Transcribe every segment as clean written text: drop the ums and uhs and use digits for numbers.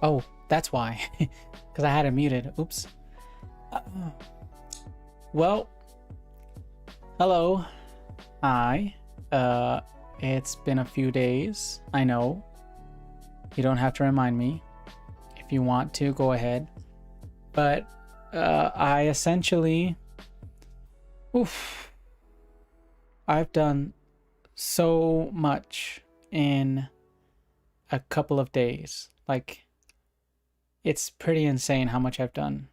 Oh, that's why. Because I had it muted. Oops. Uh, well, hello. Hi. Uh, it's been a few days. I know. You don't have to remind me. If you want to, go ahead. But I essentially, I've done so much in a couple of days. Like, it's pretty insane how much I've done.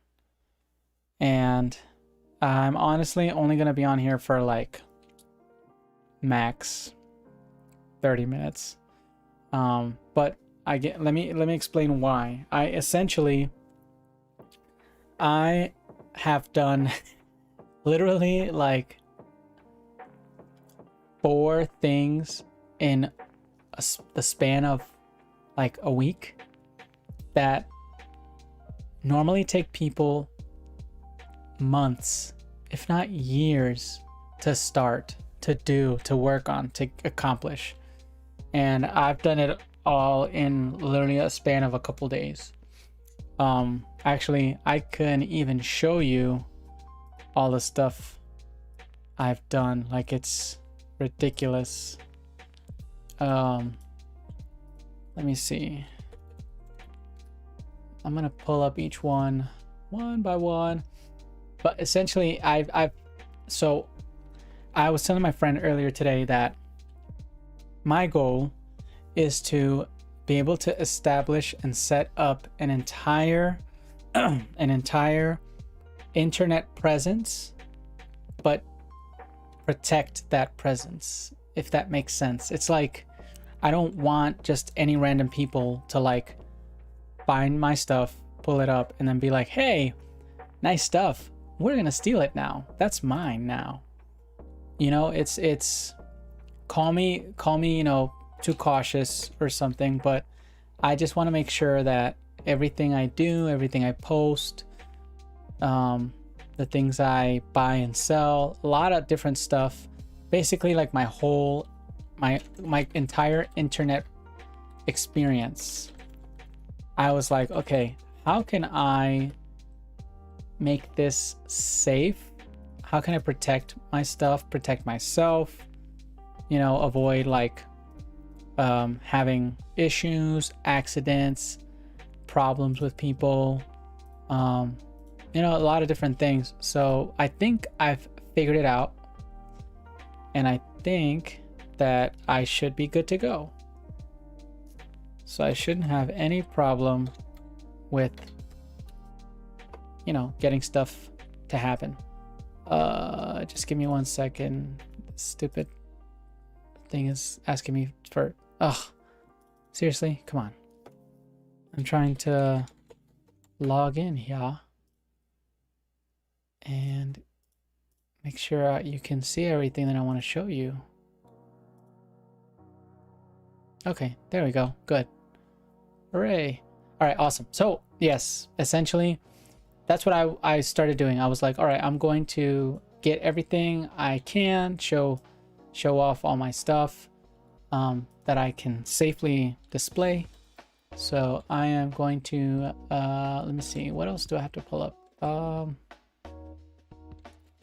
And I'm honestly only going to be on here for like max 30 minutes. But let me explain why. I have done literally like 4 things in the span of like a week that normally take people months, if not years, to start, to do, to work on, to accomplish. And I've done it all in literally a span of a couple days. Actually, I couldn't even show you all the stuff I've done. Like, it's ridiculous. Let me see. I'm gonna pull up each one by one. But essentially, so I was telling my friend earlier today that my goal is to be able to establish and set up an entire internet presence, but protect that presence, if that makes sense. It's like, I don't want just any random people to like find my stuff, pull it up, and then be like, hey, nice stuff, we're gonna steal it now, that's mine now. You know, it's call me, you know, too cautious or something, but I just want to make sure that everything I do, everything I post, the things I buy and sell, a lot of different stuff, basically like my entire internet experience. I was like, okay, how can I make this safe? How can I protect my stuff, protect myself, you know, avoid like having issues, accidents, problems with people, you know, a lot of different things. So I think I've figured it out, and I think that I should be good to go. So I shouldn't have any problem with, you know, getting stuff to happen. Just give me 1 second. This stupid thing is asking me for, seriously, come on. I'm trying to log in here and make sure you can see everything that I want to show you. Okay, there we go. Good. Hooray. All right, awesome. So yes, essentially that's what I started doing. I was like, all right, I'm going to get everything I can, show off all my stuff that I can safely display. So I am going to let me see, what else do I have to pull up?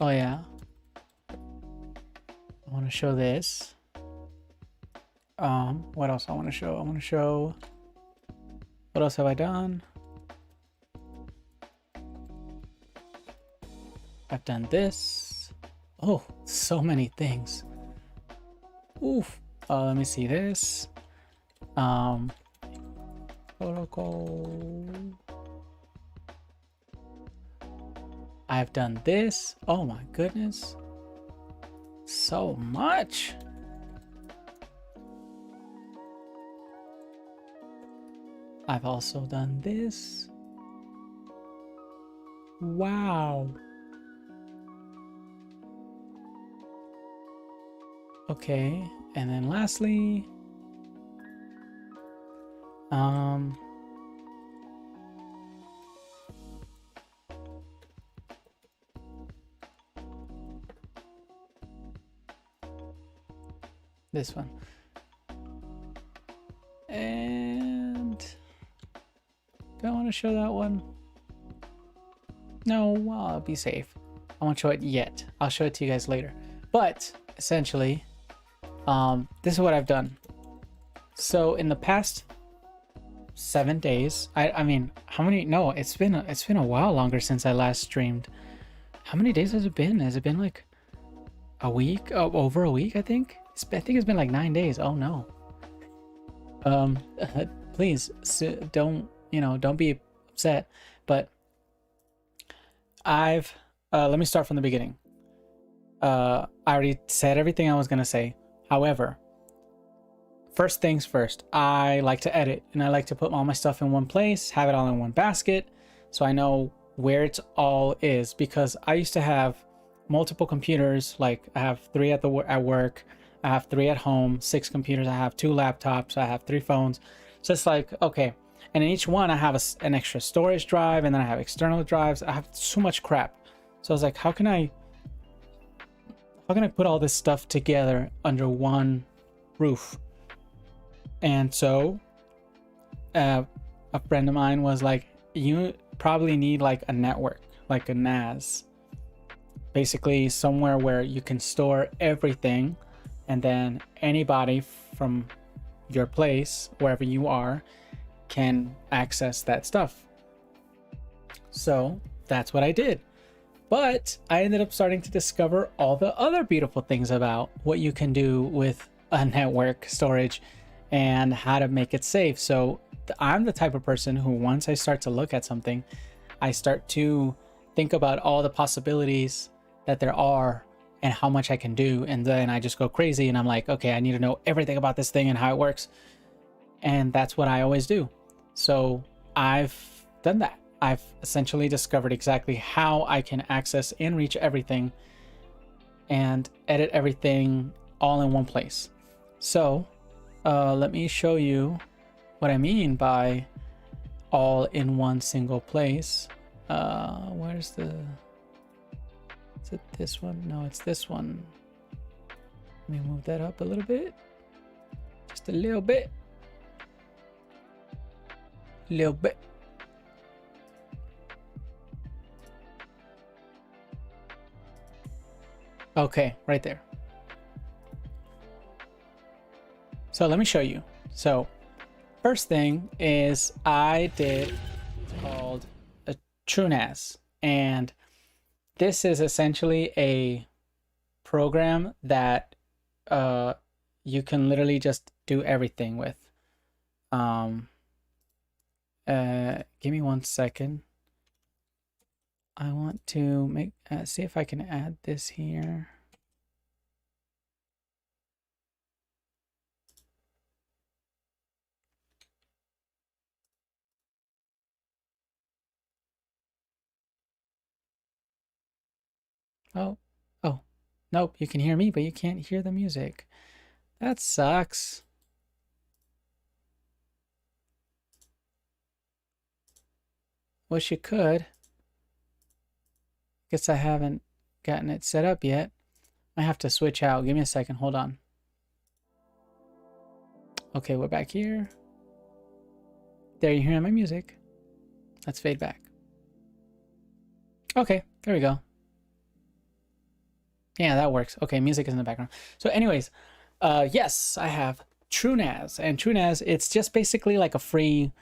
Oh yeah, I want to show this. What else I want to show? I want to show, what else have I done? I've done this. Oh, so many things. Oof. Let me see this. Protocol. I've done this. Oh my goodness. So much. I've also done this. Wow. Okay, and then lastly, this one. And Do I want to show that one? No, well, I'll be safe. I won't show it yet. I'll show it to you guys later. But essentially, this is what I've done. So in the past 7 days, I mean, how many? No, it's been a while longer since I last streamed. How many days has it been? Has it been like a week? Oh, over a week, I think. I think it's been like 9 days. Oh no. Please don't be upset. But let me start from the beginning. I already said everything I was gonna say. However, first things first, I like to edit and I like to put all my stuff in one place, have it all in one basket, so I know where it all is, because I used to have multiple computers. Like I have 3 at work, I have 3 at home, 6 computers, I have 2 laptops, I have 3 phones. So it's like, okay, and in each one I have an extra storage drive, and then I have external drives. I have so much crap. So I was like, how can I put all this stuff together under one roof? And so a friend of mine was like, you probably need like a network, like a NAS, basically somewhere where you can store everything, and then anybody from your place, wherever you are, can access that stuff. So that's what I did. But I ended up starting to discover all the other beautiful things about what you can do with a network storage and how to make it safe. So I'm the type of person who, once I start to look at something, I start to think about all the possibilities that there are and how much I can do. And then I just go crazy and I'm like, okay, I need to know everything about this thing and how it works. And that's what I always do. So I've done that. I've essentially discovered exactly how I can access and reach everything and edit everything all in one place. So let me show you what I mean by all in one single place. Where's the... Is it this one? No, it's this one. Let me move that up a little bit. Just a little bit. Little bit. Okay, right there. So let me show you. So first thing is I did, it's called a TrueNAS, and this is essentially a program that you can literally just do everything with. Give me 1 second. I want to make see if I can add this here. Oh, nope, you can hear me, but you can't hear the music. That sucks. Wish you could. Guess I haven't gotten it set up yet. I have to switch out. Give me a second. Hold on. Okay, we're back here. There, you hear my music. Let's fade back. Okay, there we go. Yeah, that works. Okay, music is in the background. So anyways, yes, I have TrueNAS. And TrueNAS, it's just basically like a free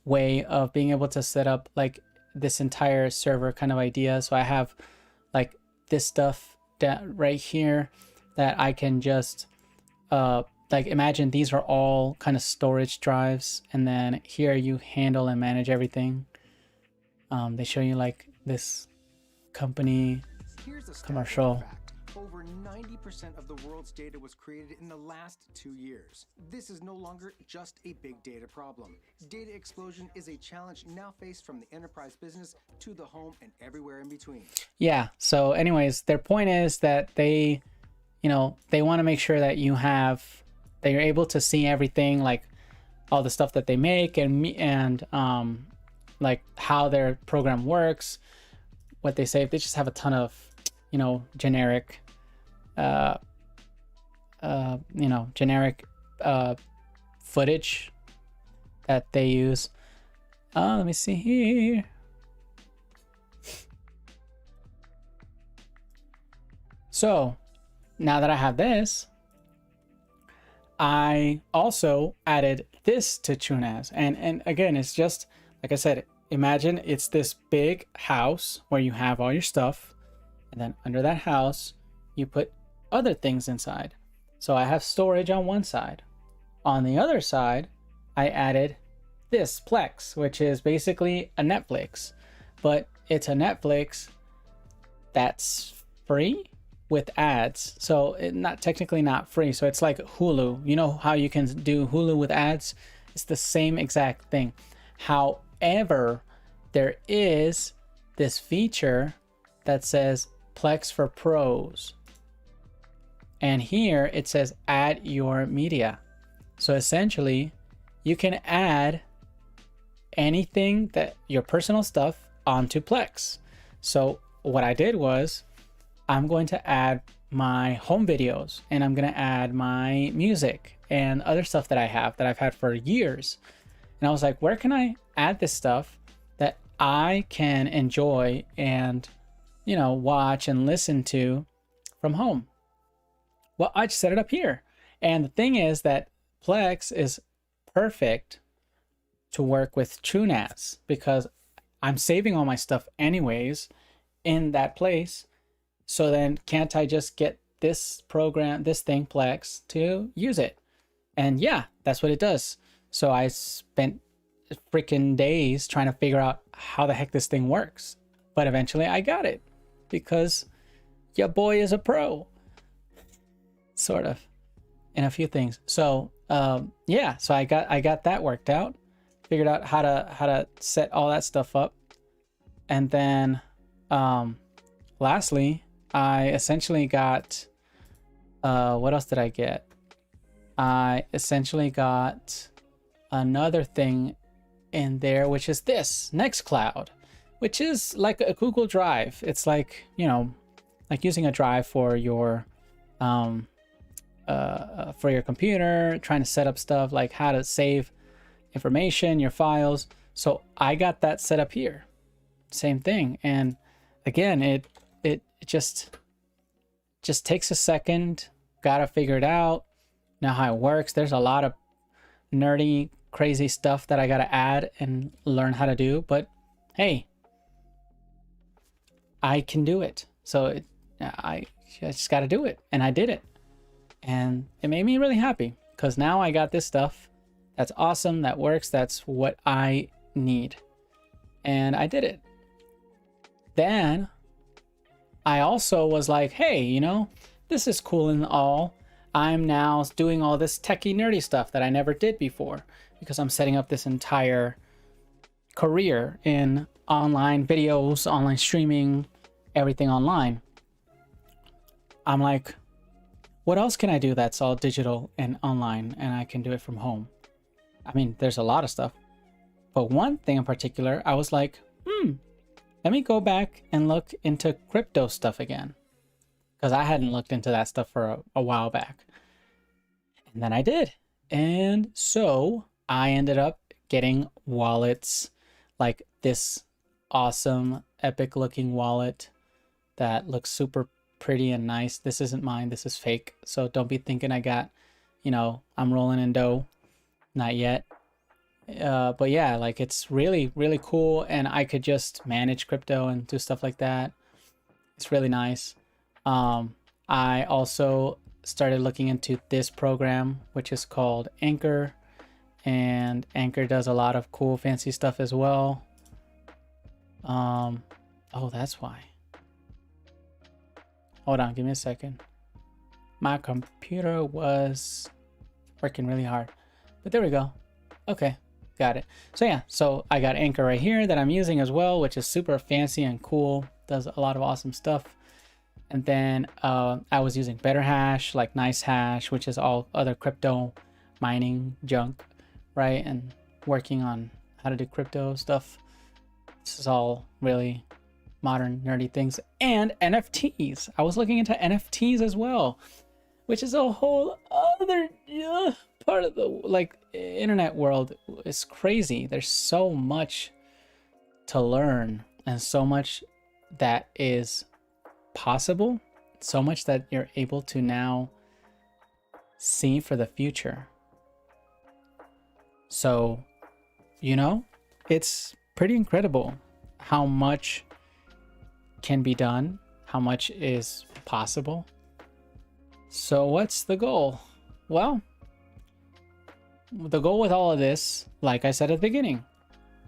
way of being able to set up like this entire server kind of idea. So I have like this stuff right here that I can just like imagine these are all kind of storage drives, and then here you handle and manage everything. They show you like this company commercial. Over 90% of the world's data was created in the last 2 years. This is no longer just a big data problem. Data explosion is a challenge now faced from the enterprise business to the home and everywhere in between. Yeah, so anyways, their point is that they want to make sure that you're able to see everything, like all the stuff that they make and like how their program works, what they say. They just have a ton of generic footage that they use, Let me see here. So now that I have this, I also added this to TuneAs. And again, it's just, like I said, imagine it's this big house where you have all your stuff. And then under that house, you put other things inside. So I have storage on one side. On the other side, I added this Plex, which is basically a Netflix. But it's a Netflix that's free with ads. So it not technically not free. So it's like Hulu. You know how you can do Hulu with ads? It's the same exact thing. However, there is this feature that says Plex for Pros. And here it says add your media. So essentially you can add anything that your personal stuff onto Plex. So what I did was I'm going to add my home videos, and I'm going to add my music and other stuff that I have that I've had for years. And I was like, where can I add this stuff that I can enjoy and, you know, watch and listen to from home? Well, I just set it up here. And the thing is that Plex is perfect to work with TuneAs because I'm saving all my stuff anyways in that place. So then can't I just get this program, this thing Plex, to use it? And yeah, that's what it does. So I spent freaking days trying to figure out how the heck this thing works. But eventually I got it because your boy is a pro. Sort of. In a few things. So yeah, so I got that worked out. Figured out how to set all that stuff up. And then lastly, I essentially got what else did I get? I essentially got another thing in there, which is this Nextcloud, which is like a Google Drive. It's like, you know, like using a drive for your computer, trying to set up stuff like how to save information, your files. So I got that set up here. Same thing. And again, it just takes a second. Gotta figure it out. Know how it works. There's a lot of nerdy, crazy stuff that I gotta add and learn how to do. But hey, I can do it. So I just gotta do it. And I did it. And it made me really happy because now I got this stuff that's awesome, that works, that's what I need. And I did it. Then I also was like, hey, you know, this is cool and all. I'm now doing all this techie nerdy stuff that I never did before because I'm setting up this entire career in online videos, online streaming, everything online. I'm like, what else can I do that's all digital and online and I can do it from home? I mean, there's a lot of stuff. But one thing in particular, I was like, let me go back and look into crypto stuff again. Because I hadn't looked into that stuff for a while back. And then I did. And so I ended up getting wallets like this awesome, epic looking wallet that looks super pretty and nice. This isn't mine. This is fake. So don't be thinking I got, you know, I'm rolling in dough. Not yet. But yeah, like it's really, really cool. And I could just manage crypto and do stuff like that. It's really nice. I also started looking into this program, which is called Anchor. And Anchor does a lot of cool, fancy stuff as well. Oh, that's why. Hold on, give me a second. My computer was working really hard. But there we go. Okay, got it. So yeah, so I got Anchor right here that I'm using as well, which is super fancy and cool. Does a lot of awesome stuff. And then I was using BetterHash, like NiceHash, which is all other crypto mining junk, right? And working on how to do crypto stuff. This is all really modern, nerdy things. And NFTs. I was looking into NFTs as well, which is a whole other part of the like internet world is crazy. There's so much to learn and so much that is possible, so much that you're able to now see for the future. So, you know, it's pretty incredible how much can be done, how much is possible. So what's the goal? Well, the goal with all of this, like I said at the beginning,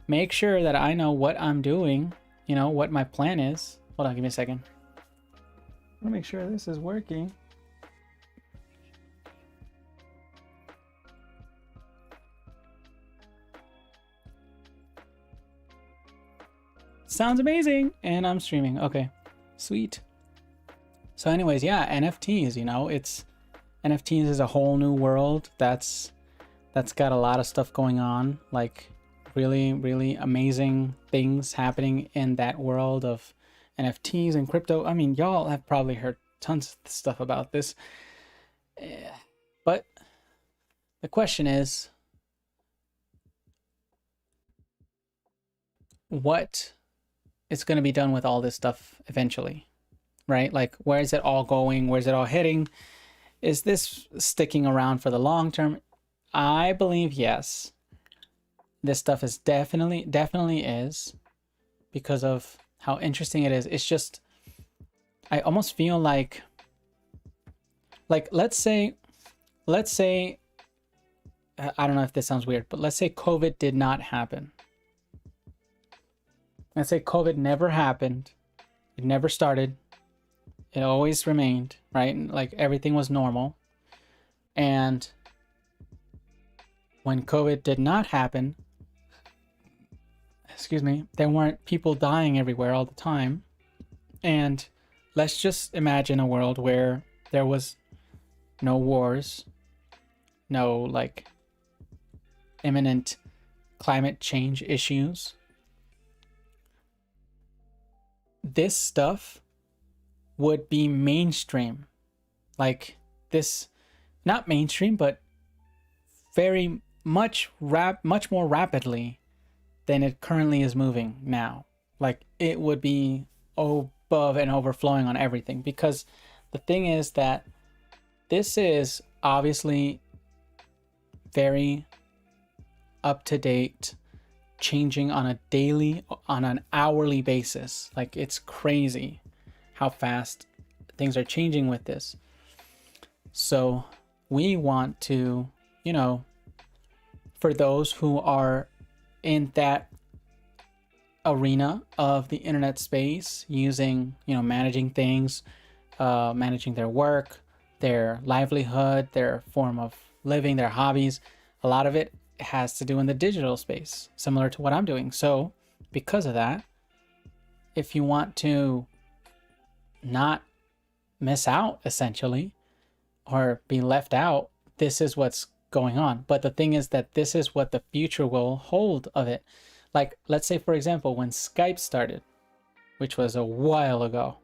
make sure that I know what I'm doing, you know, what my plan is. Hold on, give me a second. I want to make sure this is working. Sounds amazing. And I'm streaming. Okay, sweet. So anyways, yeah, NFTs, you know, NFTs is a whole new world that's got a lot of stuff going on, like really, really amazing things happening in that world of NFTs and crypto. I mean, y'all have probably heard tons of stuff about this. But the question is, what is going to be done with all this stuff eventually, right? Like, where is it all going? Where's it all heading? Is this sticking around for the long term? I believe yes. This stuff is definitely is, because of how interesting it is. It's just, I almost feel like let's say, I don't know if this sounds weird, but let's say COVID did not happen. Let's say COVID never happened. It never started. It always remained, right? Like everything was normal. And when COVID did not happen, excuse me, there weren't people dying everywhere all the time. And let's just imagine a world where there was no wars, no like imminent climate change issues. This stuff would be mainstream. Like this, not mainstream, but very much more rapidly than it currently is moving now. Like it would be above and overflowing on everything, because the thing is that this is obviously very up to date, changing on a daily, on an hourly basis. Like it's crazy how fast things are changing with this. So we want to, you know, for those who are in that arena of the internet space, using, you know, managing things, managing their work, their livelihood, their form of living, their hobbies, a lot of it has to do in the digital space, similar to what I'm doing. So because of that, if you want to not miss out essentially, or be left out, this is what's going on. But the thing is that this is what the future will hold of it. Like, let's say, for example, when Skype started, which was a while ago,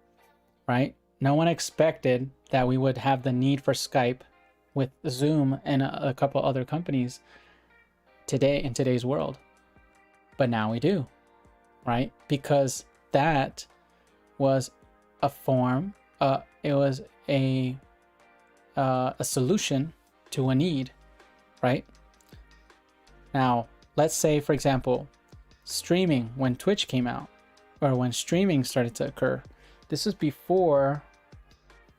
right? No one expected that we would have the need for Skype with Zoom and a couple other companies today in today's world. But now we do, right? Because that was a form, it was a solution to a need, right? Now, let's say, for example, streaming, when Twitch came out, or when streaming started to occur. This was before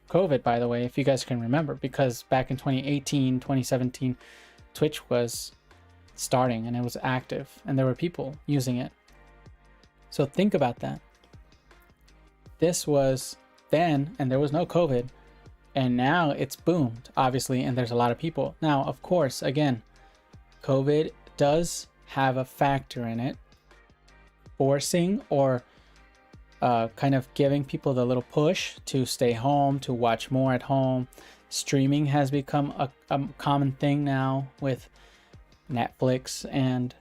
COVID, by the way, if you guys can remember, because back in 2018, 2017, Twitch was starting and it was active and there were people using it. So think about that. This was then, and there was no COVID, and now it's boomed, obviously, and there's a lot of people. Now, of course, again, COVID does have a factor in it, forcing or kind of giving people the little push to stay home, to watch more at home. Streaming has become a common thing now with Netflix and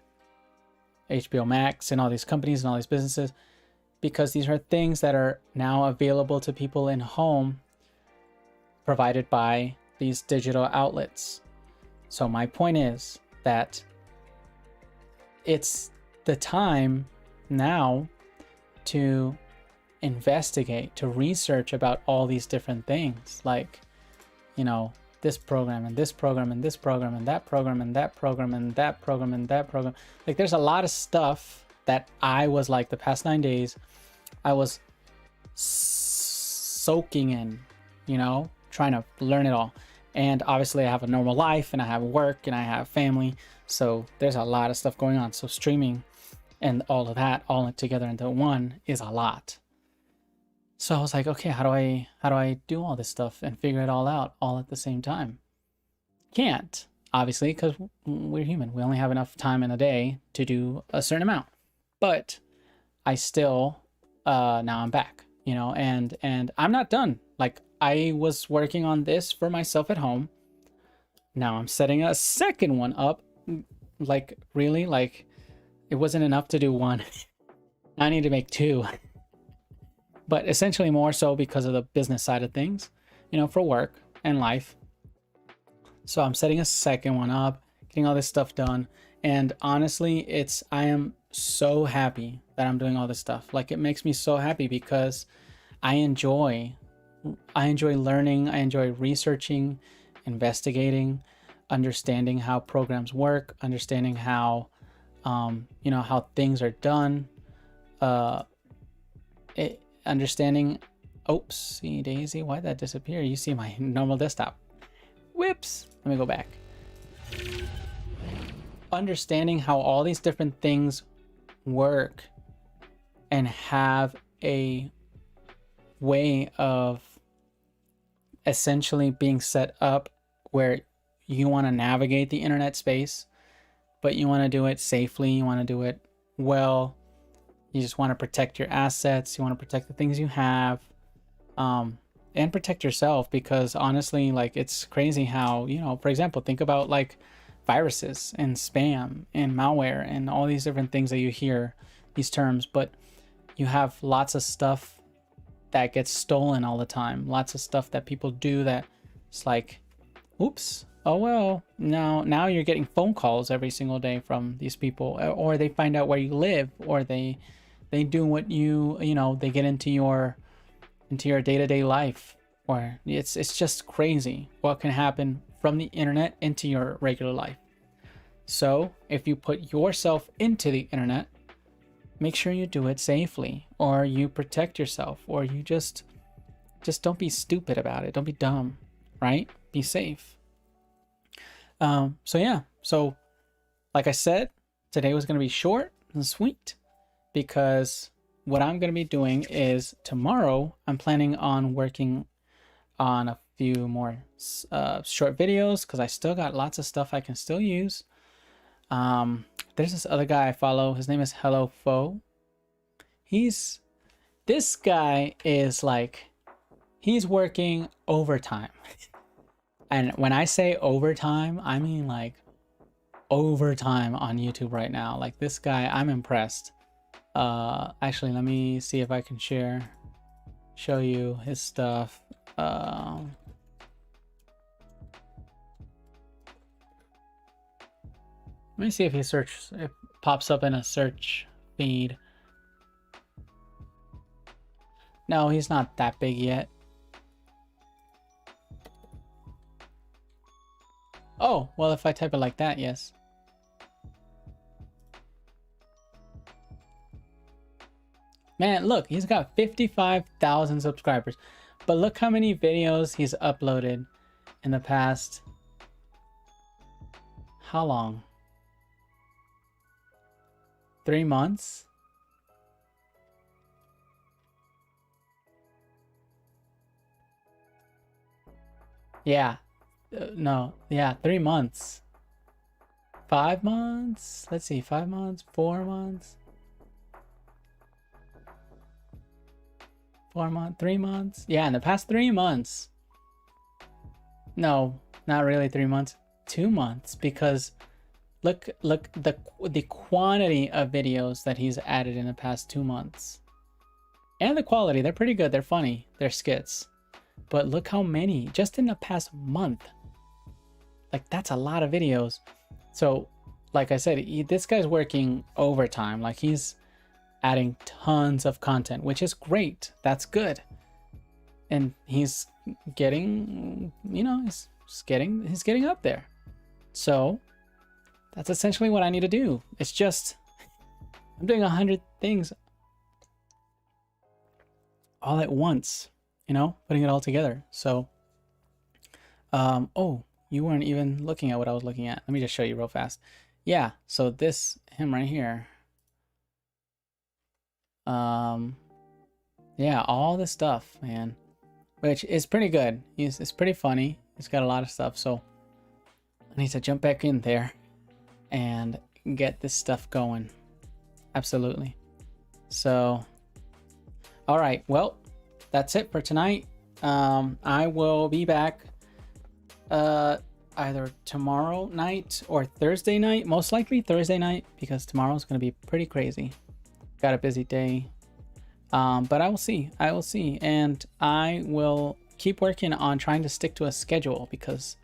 HBO Max and all these companies and all these businesses, because these are things that are now available to people in home, provided by these digital outlets. So my point is that it's the time now to investigate, to research about all these different things, like, you know, this program and this program and this program and that program and that program and that program and that program. Like, there's a lot of stuff that I was like, the past 9 days, I was soaking in, you know, trying to learn it all. And obviously I have a normal life and I have work and I have family. So there's a lot of stuff going on. So streaming and all of that all together into one is a lot. So I was like, okay, how do I do all this stuff and figure it all out all at the same time? Can't, obviously, because we're human. We only have enough time in a day to do a certain amount. But I still, now I'm back, you know, and I'm not done. Like, I was working on this for myself at home. Now I'm setting a second one up. Like, really? Like, it wasn't enough to do one. I need to make two. But essentially more so because of the business side of things, you know, for work and life. So I'm setting a second one up, getting all this stuff done. And honestly, I am so happy that I'm doing all this stuff. Like, it makes me so happy because I enjoy learning. I enjoy researching, investigating, understanding how programs work, understanding how, you know, how things are done. Understanding, oopsie daisy, why'd that disappear? You see my normal desktop. Whoops, let me go back. Understanding how all these different things work and have a way of essentially being set up where you want to navigate the internet space, but you want to do it safely, you want to do it well. You just want to protect your assets. You want to protect the things you have, and protect yourself, because honestly, like, it's crazy how, you know, for example, think about like viruses and spam and malware and all these different things that you hear, these terms, but you have lots of stuff that gets stolen all the time. Lots of stuff that people do that it's like, oops, oh well, now you're getting phone calls every single day from these people, or they find out where you live, or they do what you know, they get into your day-to-day life, or it's just crazy what can happen from the internet into your regular life. So if you put yourself into the internet, make sure you do it safely, or you protect yourself, or you just don't be stupid about it. Don't be dumb, right? Be safe. So yeah, so like I said, today was going to be short and sweet, because what I'm going to be doing is tomorrow I'm planning on working on a few more short videos, because I still got lots of stuff I can still use. There's this other guy I follow. His name is Hello Foe. This guy is like, he's working overtime. And when I say overtime, I mean like overtime on YouTube right now. Like, this guy, I'm impressed. Actually, let me see if I can show you his stuff. Let me see if it pops up in a search feed. No, he's not that big yet. Oh, well, if I type it like that, yes. Man, look, he's got 55,000 subscribers. But look how many videos he's uploaded in the past. How long? 3 months? Yeah. No. Yeah, 3 months. 5 months? Let's see, 5 months, 4 months. 4 months, 3 months. Yeah, in the past 3 months. No, not really 3 months. 2 months, because look the quantity of videos that he's added in the past 2 months. And the quality, they're pretty good. They're funny. They're skits. But look how many just in the past month. Like, that's a lot of videos. So like I said, this guy's working overtime. Like, he's adding tons of content, which is great. That's good. And he's getting, you know, he's getting up there. So that's essentially what I need to do. It's just, I'm doing 100 things all at once, you know, putting it all together. So, oh, you weren't even looking at what I was looking at. Let me just show you real fast. Yeah, so him right here. Yeah, all this stuff, man, which is pretty good. It's pretty funny. He's got a lot of stuff, so I need to jump back in there and get this stuff going. Absolutely. So, all right, well, that's it for tonight. I will be back either tomorrow night or Thursday night, most likely Thursday night, because tomorrow's going to be pretty crazy. Got a busy day. But I will see. And I will keep working on trying to stick to a schedule, because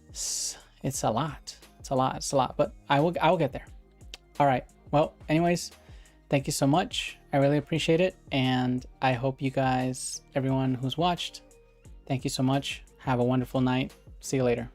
it's a lot. It's a lot, but I will get there. All right. Well, anyways, thank you so much. I really appreciate it. And I hope you guys, everyone who's watched, thank you so much. Have a wonderful night. See you later.